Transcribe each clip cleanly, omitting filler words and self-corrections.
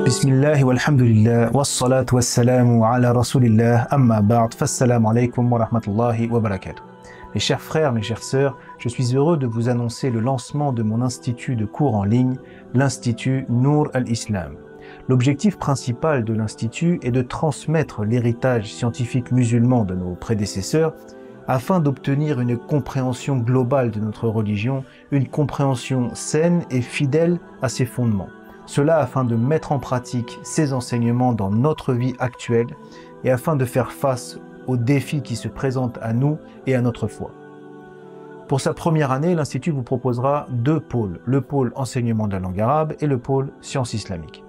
Bismillah walhamdulillah wassalatu wassalamu ala rasulillah amma ba'd fassalamu alaykum wa rahmatullahi wa barakatuh. Mes chers frères, mes chères sœurs, je suis heureux de vous annoncer le lancement de mon institut de cours en ligne, l'Institut Nour al-Islam. L'objectif principal de l'Institut est de transmettre l'héritage scientifique musulman de nos prédécesseurs afin d'obtenir une compréhension globale de notre religion, une compréhension saine et fidèle à ses fondements. Cela afin de mettre en pratique ces enseignements dans notre vie actuelle et afin de faire face aux défis qui se présentent à nous et à notre foi. Pour sa première année, l'Institut vous proposera deux pôles, le pôle enseignement de la langue arabe et le pôle sciences islamiques.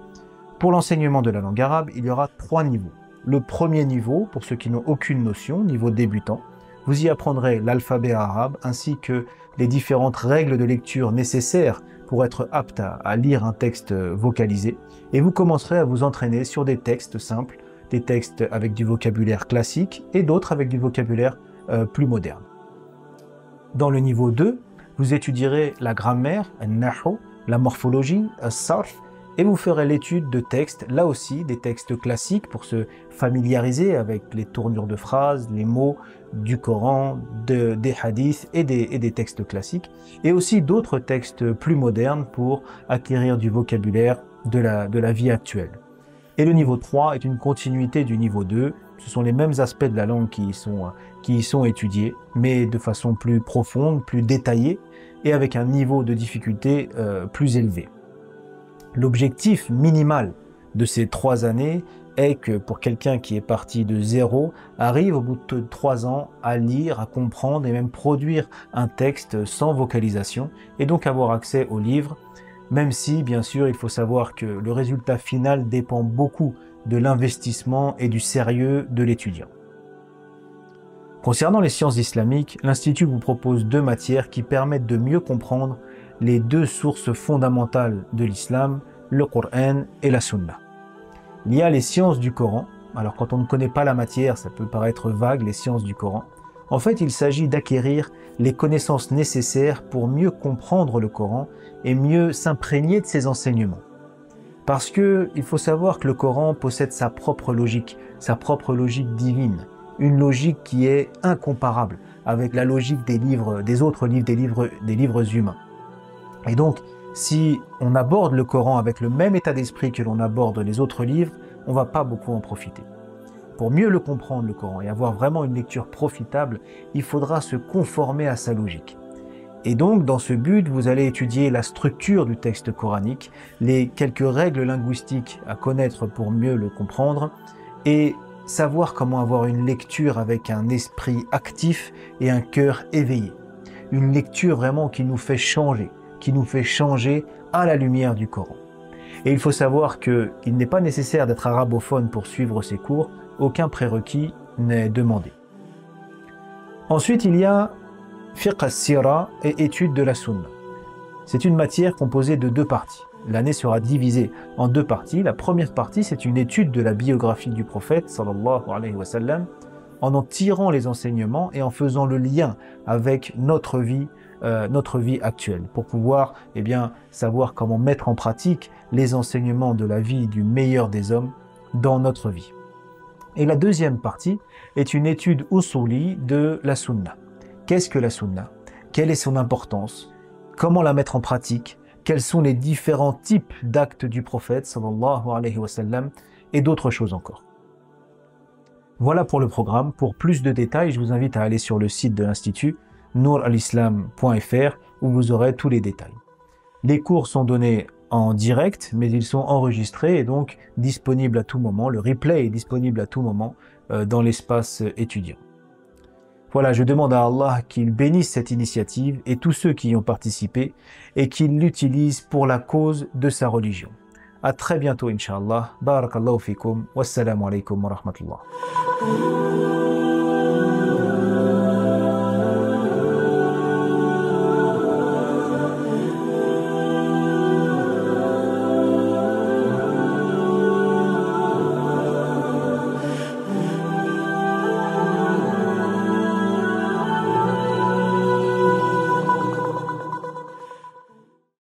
Pour l'enseignement de la langue arabe, il y aura 3 niveaux. Le premier niveau, pour ceux qui n'ont aucune notion, niveau débutant, vous y apprendrez l'alphabet arabe ainsi que les différentes règles de lecture nécessaires pour être apte à lire un texte vocalisé, et vous commencerez à vous entraîner sur des textes simples, des textes avec du vocabulaire classique et d'autres avec du vocabulaire plus moderne. Dans le niveau 2, vous étudierez la grammaire, al-nahu, la morphologie, al-sarf, et vous ferez l'étude de textes, là aussi des textes classiques pour se familiariser avec les tournures de phrases, les mots du Coran, des hadiths et des textes classiques, et aussi d'autres textes plus modernes pour acquérir du vocabulaire de la vie actuelle. Et le niveau 3 est une continuité du niveau 2, ce sont les mêmes aspects de la langue qui y sont étudiés, mais de façon plus profonde, plus détaillée, et avec un niveau de difficulté plus élevé. L'objectif minimal de ces 3 années est que pour quelqu'un qui est parti de zéro, arrive au bout de 3 ans à lire, à comprendre et même produire un texte sans vocalisation et donc avoir accès au livre, même si bien sûr il faut savoir que le résultat final dépend beaucoup de l'investissement et du sérieux de l'étudiant. Concernant les sciences islamiques, l'Institut vous propose 2 matières qui permettent de mieux comprendre les 2 sources fondamentales de l'islam, le Coran et la Sunna. Il y a les sciences du Coran. Alors quand on ne connaît pas la matière, ça peut paraître vague, les sciences du Coran. En fait, il s'agit d'acquérir les connaissances nécessaires pour mieux comprendre le Coran et mieux s'imprégner de ses enseignements. Parce que il faut savoir que le Coran possède sa propre logique divine, une logique qui est incomparable avec la logique des autres livres, des livres humains. Et donc, si on aborde le Coran avec le même état d'esprit que l'on aborde les autres livres, on ne va pas beaucoup en profiter. Pour mieux le comprendre, le Coran, et avoir vraiment une lecture profitable, il faudra se conformer à sa logique. Et donc, dans ce but, vous allez étudier la structure du texte coranique, les quelques règles linguistiques à connaître pour mieux le comprendre, et savoir comment avoir une lecture avec un esprit actif et un cœur éveillé. Une lecture vraiment qui nous fait changer à la lumière du Coran. Et il faut savoir qu'il n'est pas nécessaire d'être arabophone pour suivre ces cours, aucun prérequis n'est demandé. Ensuite, il y a fiqh as-sira et étude de la sunna. C'est une matière composée de 2 parties. L'année sera divisée en 2 parties. La première partie, c'est une étude de la biographie du prophète, sallallahu alayhi wa sallam, en tirant les enseignements et en faisant le lien avec notre vie actuelle, pour pouvoir savoir comment mettre en pratique les enseignements de la vie du meilleur des hommes dans notre vie. Et la deuxième partie est une étude usuli de la sunna. Qu'est-ce que la sunna? Quelle est son importance? Comment la mettre en pratique? Quels sont les différents types d'actes du prophète sallallahu alayhi wa sallam et d'autres choses encore. Voilà pour le programme. Pour plus de détails, je vous invite à aller sur le site de l'Institut nouralislam.fr où vous aurez tous les détails. Les cours sont donnés en direct, mais ils sont enregistrés et donc disponibles à tout moment. Le replay est disponible à tout moment dans l'espace étudiant. Voilà, je demande à Allah qu'il bénisse cette initiative et tous ceux qui y ont participé et qu'il l'utilisent pour la cause de sa religion. À très bientôt, Inch'Allah. Barakallahu fikum. Wassalamu alaikum wa rahmatullah.